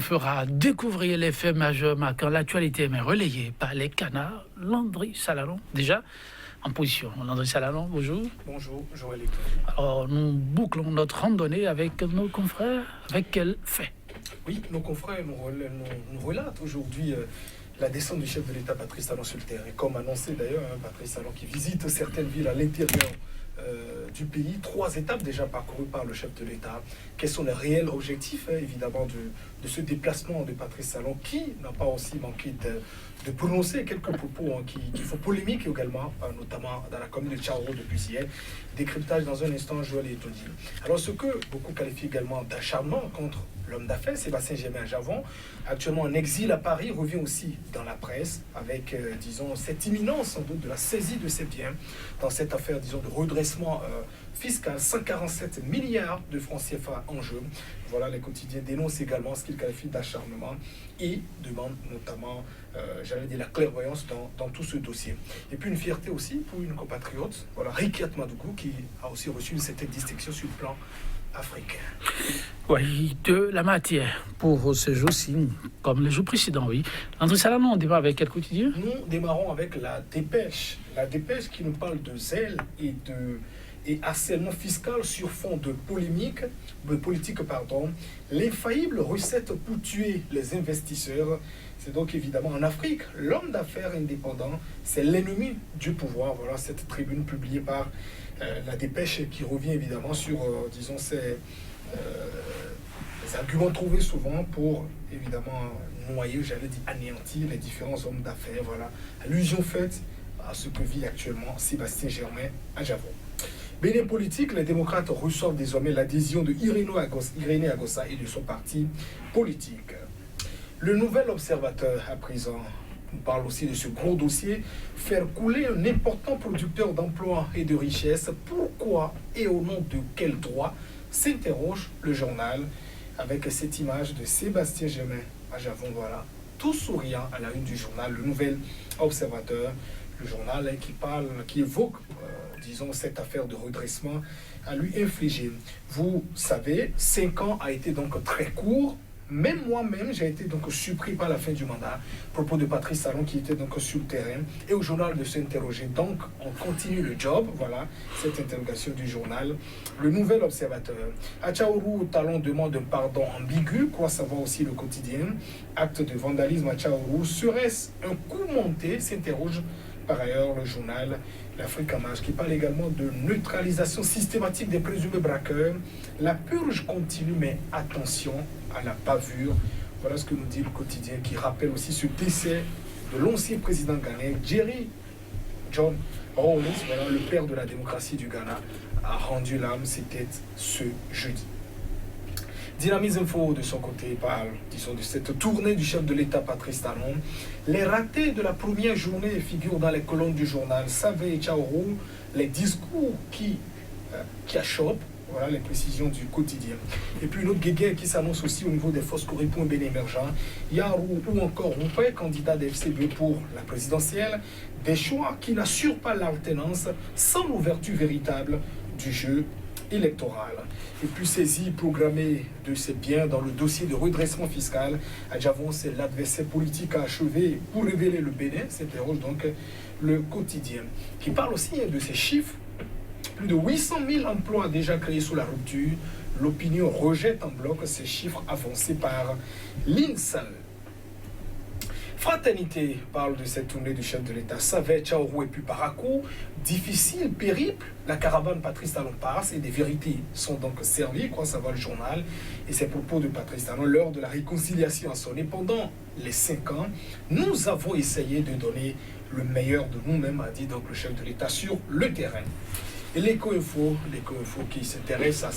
fera découvrir les faits majeurs marquant l'actualité, mais relayés par les canards. Landry Salanon, déjà en position. Landry Salanon, bonjour. Bonjour, Joël. Alors, nous bouclons notre randonnée avec nos confrères. Avec quel fait? Oui, nos confrères nous relatent aujourd'hui la descente du chef de l'État, Patrice Talon, sur le terrain. Comme annoncé d'ailleurs, Patrice Talon qui visite certaines villes à l'intérieur du pays. 3 étapes déjà parcourues par le chef de l'État. Quels sont les réels objectifs, évidemment, de ce déplacement de Patrice Talon, qui n'a pas aussi manqué de prononcer quelques propos qui font polémique également, notamment dans la commune de Tcharo depuis hier. Décryptage dans un instant, Joël et Tony. Alors, ce que beaucoup qualifient également d'acharnement contre l'homme d'affaires, Sébastien Germain Ajavon, actuellement en exil à Paris, revient aussi dans la presse avec, disons, cette imminence sans doute de la saisie de ses biens dans cette affaire, disons, de redressement fiscal, 147 milliards de francs CFA en jeu. Voilà, les quotidiens dénoncent également ce qu'ils qualifient d'acharnement et demandent notamment, j'allais dire, la clairvoyance dans tout ce dossier. Et puis une fierté aussi pour une compatriote, voilà, Rikiat Madougou, qui a aussi reçu une certaine distinction sur le plan africain. Oui, de la matière pour ce jour-ci, comme les jours précédents, oui. Landry Salanon, on démarre avec quel quotidien? Nous démarrons avec la dépêche. La dépêche qui nous parle de zèle et harcèlement fiscal sur fond de politique, l'infaillible recette pour tuer les investisseurs. C'est donc évidemment en Afrique, l'homme d'affaires indépendant, c'est l'ennemi du pouvoir. Voilà cette tribune publiée par la dépêche qui revient évidemment sur, disons, ces arguments trouvés souvent pour évidemment noyer, j'allais dire anéantir les différents hommes d'affaires. Voilà, allusion faite à ce que vit actuellement Sébastien Germain Ajavon. Bénin politique, les démocrates reçoivent désormais l'adhésion de Irénée Agossa et de son parti politique. Le nouvel observateur à présent nous parle aussi de ce gros dossier, faire couler un important producteur d'emplois et de richesses. Pourquoi et au nom de quel droit, s'interroge le journal avec cette image de Sébastien Germain Ajavon, voilà, tout souriant à la une du journal, le nouvel observateur, le journal qui évoque, disons, cette affaire de redressement à lui infliger. Vous savez, 5 ans a été donc très court. Même moi-même, j'ai été donc surpris par la fin du mandat. Propos de Patrice Talon qui était donc sur le terrain. Et au journal de s'interroger. Donc, on continue le job. Voilà, cette interrogation du journal. Le nouvel observateur. À Tchaourou, Talon demande un pardon ambigu. Quoi savoir aussi le quotidien. Acte de vandalisme à Tchaourou. Serait-ce un coup monté? S'interroge par ailleurs le journal L'Afrique en marche, qui parle également de neutralisation systématique des présumés braqueurs. La purge continue, mais attention à la bavure. Voilà ce que nous dit le quotidien, qui rappelle aussi ce décès de l'ancien président ghanéen, Jerry John Rawlings, voilà, le père de la démocratie du Ghana, a rendu l'âme. C'était ce jeudi. Dynamise Info, de son côté, parle, disons, de cette tournée du chef de l'État, Patrice Talon. Les ratés de la première journée figurent dans les colonnes du journal. Savé et Tchaourou, les discours qui achoppent, voilà les précisions du quotidien. Et puis une autre guéguerre qui s'annonce aussi au niveau des forces Corépon et Bénin émergents. Yarou ou encore Roupé, candidat de FCB pour la présidentielle. Des choix qui n'assurent pas l'alternance sans l'ouverture véritable du jeu électoral. Et puis saisie programmée de ses biens dans le dossier de redressement fiscal. Ajavon, c'est l'adversaire politique à achever pour révéler le Bénin, s'interroge donc le quotidien, qui parle aussi de ces chiffres. Plus de 800 000 emplois déjà créés sous la rupture. L'opinion rejette en bloc ces chiffres avancés par l'INSAL. Fraternité parle de cette tournée du chef de l'État. Savé, Tchaourou et puis Parakou. Difficile périple. La caravane Patrice Talon passe et des vérités sont donc servies, quoi savoir le journal. Et ces propos de Patrice Talon, l'heure de la réconciliation a sonné. Pendant les 5 ans, nous avons essayé de donner le meilleur de nous-mêmes, a dit donc le chef de l'État sur le terrain. Et l'éco-info qui s'intéresse à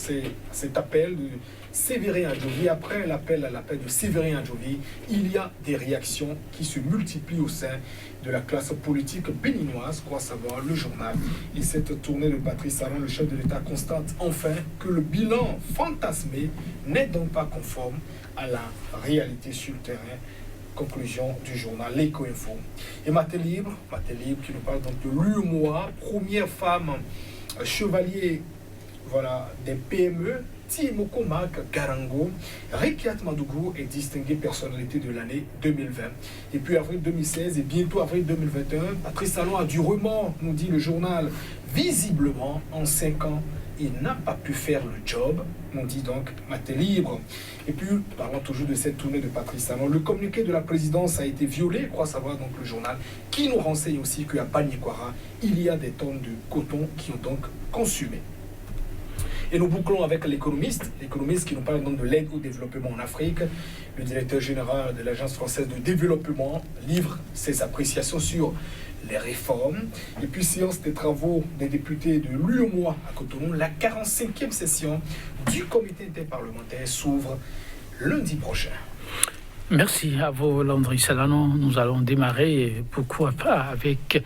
cet appel de Séverin Adjovi. Après l'appel de Séverin Adjovi, il y a des réactions qui se multiplient au sein de la classe politique béninoise, quoi savoir le journal. Et cette tournée de Patrice Talon, le chef de l'État, constate enfin que le bilan fantasmé n'est donc pas conforme à la réalité sur le terrain. Conclusion du journal L'éco-info. Et Maté Libre qui nous parle donc de l'UMOA, première femme chevalier, voilà, des PME Timoko Marc Garango, Rekiat Madougou est distingué personnalité de l'année 2020. Et puis avril 2016 et bientôt avril 2021, Patrice Talon a du remords, nous dit le journal. Visiblement, en 5 ans, il n'a pas pu faire le job, on dit donc Maté Libre. Et puis, parlons toujours de cette tournée de Patrice Talon. Le communiqué de la présidence a été violé, croit savoir donc le journal, qui nous renseigne aussi qu'à Panikwara, il y a des tonnes de coton qui ont donc consumé. Et nous bouclons avec l'économiste qui nous parle donc de l'aide au développement en Afrique. Le directeur général de l'Agence française de développement livre ses appréciations sur les réformes. Et puis, séance des travaux des députés de l'UEMOA à Cotonou, la 45e session du comité interparlementaire s'ouvre lundi prochain. Merci à vous, Landry Salanon. Nous allons démarrer, pourquoi pas, avec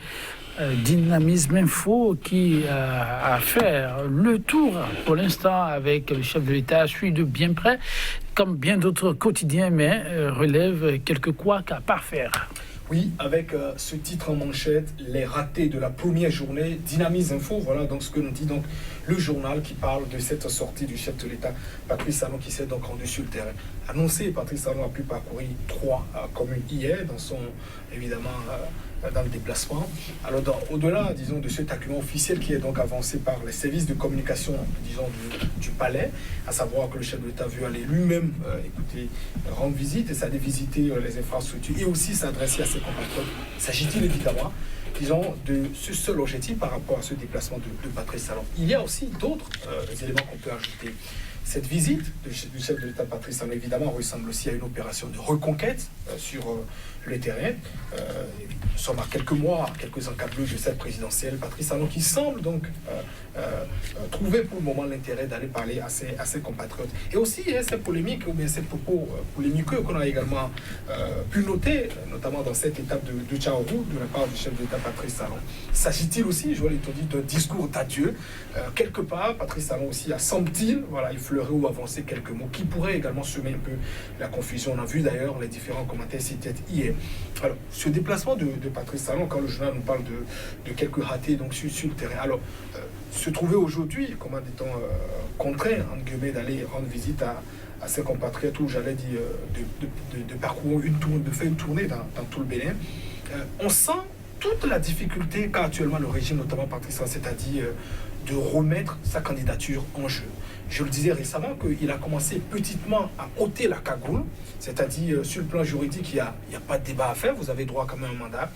Dynamisme Info qui a fait le tour pour l'instant avec le chef de l'État, suit de bien près, comme bien d'autres quotidiens, mais relève quelques couacs à parfaire. Oui, avec ce titre en manchette, les ratés de la première journée, Dynamisme Info, voilà donc ce que nous dit donc le journal qui parle de cette sortie du chef de l'État, Patrice Talon, qui s'est donc rendu sur le terrain. Annoncé, Patrice Talon a pu parcourir 3 communes hier dans son, évidemment, dans le déplacement. Alors, au-delà, disons, de cet argument officiel qui est donc avancé par les services de communication, disons, du palais, à savoir que le chef de l'État veut aller lui-même, rendre visite et ça de visiter les infrastructures et aussi s'adresser à ses compatriotes. S'agit-il évidemment, disons, de ce seul objectif par rapport à ce déplacement de Patrice Talon. Il y a aussi d'autres éléments qu'on peut ajouter. Cette visite du chef de l'État Patrice Talon, évidemment, ressemble aussi à une opération de reconquête sur le terrain. Nous sommes à quelques mois, quelques encablures de cette présidentielle. Patrice Talon qui semble donc trouver pour le moment l'intérêt d'aller parler à ses compatriotes. Et aussi, ces polémiques ou bien ces propos polémiqueux qu'on a également pu noter, notamment dans cette étape de Tchaourou, de la part du chef de l'État Patrice Talon. S'agit-il aussi, je l'ai dit, d'un discours d'adieu? Quelque part, Patrice Talon aussi semble-t-il, voilà, effleurer ou avancer quelques mots qui pourraient également semer un peu la confusion. On a vu d'ailleurs les différents commentaires cités hier. Alors, ce déplacement de Patrice Talon, quand le journal nous parle de quelques ratés donc, sur le terrain, alors, se trouver aujourd'hui, comment dit-on, contraint, entre guillemets, d'aller rendre visite à ses compatriotes, ou j'allais dire, de parcourir de faire une tournée dans tout le Bénin, on sent toute la difficulté qu'a actuellement le régime, notamment Patrice Talon, c'est-à-dire de remettre sa candidature en jeu. Je le disais récemment qu'il a commencé petitement à ôter la cagoule, c'est-à-dire sur le plan juridique, il n'y a pas de débat à faire, vous avez droit quand même à un mandat.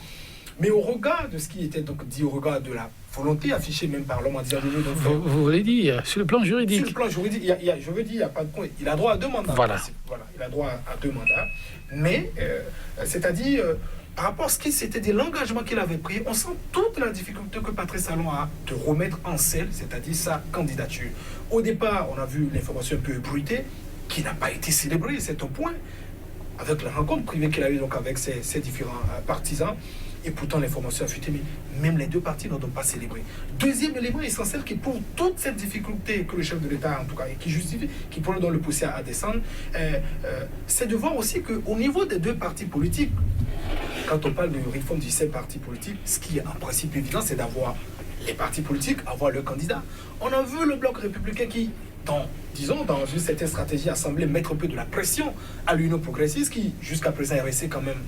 Mais au regard de ce qui était donc dit, au regard de la volonté affichée même par l'homme en disant... Vous voulez dire, sur le plan juridique? Sur le plan juridique, je veux dire, il n'y a pas de point. Il a droit à 2 mandats. Voilà, il a droit à 2 mandats. Mais, c'est-à-dire... par rapport à ce qui s'était dit, l'engagement qu'il avait pris, on sent toute la difficulté que Patrice Talon a de remettre en selle, c'est-à-dire sa candidature. Au départ, on a vu l'information un peu bruitée, qui n'a pas été célébrée, c'est un point, avec la rencontre privée qu'il a eue donc avec ses différents partisans. Et pourtant, l'information a fuité, mais même les 2 partis n'ont donc pas célébré. Deuxième élément essentiel qui prouve toute cette difficulté que le chef de l'État, en tout cas, et qui justifie, qui pourrait donc le pousser à descendre, c'est de voir aussi qu'au niveau des 2 partis politiques, quand on parle de réforme du 7 partis politiques, ce qui est en principe évident, c'est d'avoir les partis politiques, avoir leurs candidats. On a vu le bloc républicain qui, dans une certaine stratégie, a semblé mettre un peu de la pression à l'Union progressiste, qui jusqu'à présent est restée quand même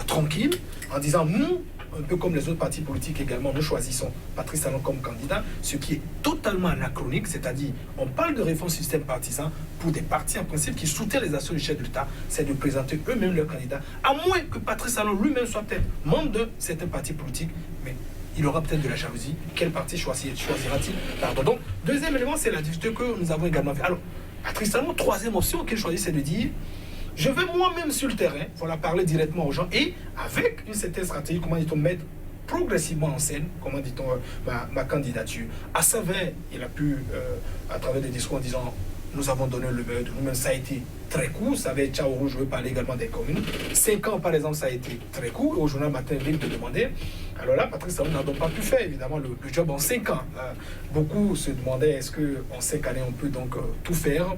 tranquille, en disant nous, un peu comme les autres partis politiques également, nous choisissons Patrice Talon comme candidat, ce qui est totalement anachronique, c'est-à-dire on parle de réforme système partisan pour des partis en principe qui soutiennent les actions du chef de l'État, c'est de présenter eux-mêmes leurs candidats, à moins que Patrice Talon lui-même soit peut-être membre de certains partis politiques, mais il aura peut-être de la jalousie. Quel parti choisira-t-il? Pardon. Donc, deuxième élément, c'est la difficulté que nous avons également vu. Alors, Patrice Talon, troisième option qu'il choisit, c'est de dire je vais moi-même sur le terrain, voilà, parler directement aux gens et avec une certaine stratégie, comment dit-on, mettre progressivement en scène, comment dit-on, ma candidature. À Savin, il a pu, à travers des discours en disant nous avons donné le meurtre de nous-mêmes, ça a été très court, ça avait Tchaourou, je veux parler également des communes. 5 ans, par exemple, ça a été très court. Au journal Matin Libre de demander. Alors là, Patrice Talon n'a donc pas pu faire, évidemment, le job en 5 ans. Beaucoup se demandaient, est-ce qu'en 5 années, on peut donc tout faire?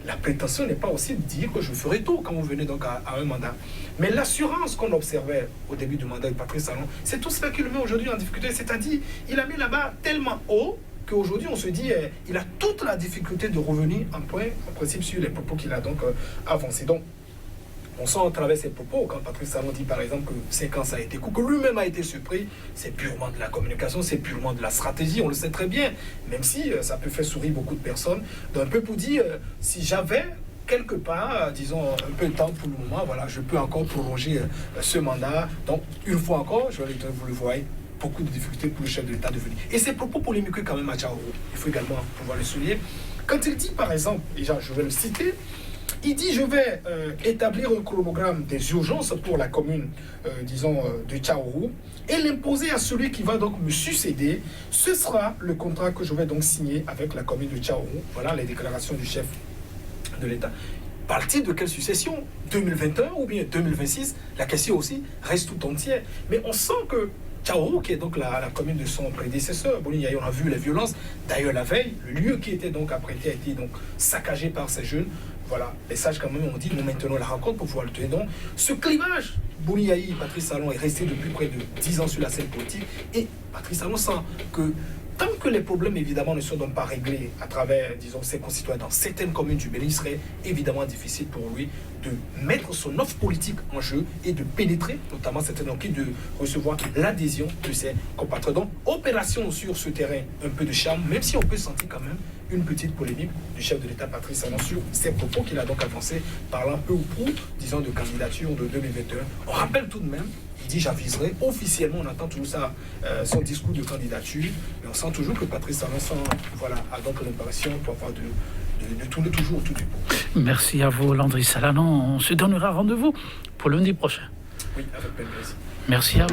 La prétention n'est pas aussi de dire que je ferai tout quand on venait donc à un mandat. Mais l'assurance qu'on observait au début du mandat de Patrice Talon, c'est tout cela qui le met aujourd'hui en difficulté. C'est-à-dire, il a mis la barre tellement haut qu'aujourd'hui, on se dit, il a toute la difficulté de revenir en principe, sur les propos qu'il a donc avancés. Donc, on sent à travers ses propos, quand Patrice Talon dit par exemple que 5 ans ça a été court, que lui-même a été surpris, c'est purement de la communication, c'est purement de la stratégie, on le sait très bien, même si ça peut faire sourire beaucoup de personnes, un peu pour dire, si j'avais quelque part, disons, un peu de temps pour le moment, voilà, je peux encore prolonger ce mandat. Donc, une fois encore, vous le voyez, beaucoup de difficultés pour le chef de l'État de venir. Et ces propos polémiques quand même à Tchaourou, il faut également pouvoir le souligner. Quand il dit par exemple, déjà je vais le citer, il dit, je vais établir un chronogramme des urgences pour la commune, disons, de Tchaourou et l'imposer à celui qui va donc me succéder. Ce sera le contrat que je vais donc signer avec la commune de Tchaourou. Voilà les déclarations du chef de l'État. Parle-t-il de quelle succession? 2021 ou bien 2026? La question aussi reste tout entière. Mais on sent que Tchaourou, qui est donc la commune de son prédécesseur, Boni-Yaya, on a vu les violences. D'ailleurs, la veille, le lieu qui était donc apprêté a été donc saccagé par ces jeunes. Voilà, les sages quand même ont dit, nous maintenons la rencontre pour pouvoir le tenir. Donc, ce clivage, Boni-Yaya, Patrice Talon est resté depuis près de 10 ans sur la scène politique. Et Patrice Talon sent que tant que les problèmes, évidemment, ne sont donc pas réglés à travers, disons, ses concitoyens dans certaines communes du Bénin, il serait évidemment difficile pour lui de mettre son offre politique en jeu et de pénétrer, notamment certaines enquêtes, de recevoir l'adhésion de ses compatriotes. Donc, opération sur ce terrain, un peu de charme, même si on peut sentir quand même une petite polémique du chef de l'État, Patrice Talon, sur ses propos qu'il a donc avancés, parlant peu ou prou, disons, de candidature de 2021. On rappelle tout de même, il dit j'aviserai officiellement, on attend toujours ça, son discours de candidature, mais on sent toujours que Patrice Talon voilà, a donc l'impression pour avoir de tourner toujours autour du pot. Merci à vous, Landry Salanon. On se donnera rendez-vous pour lundi prochain. Oui, avec plaisir. Merci à vous.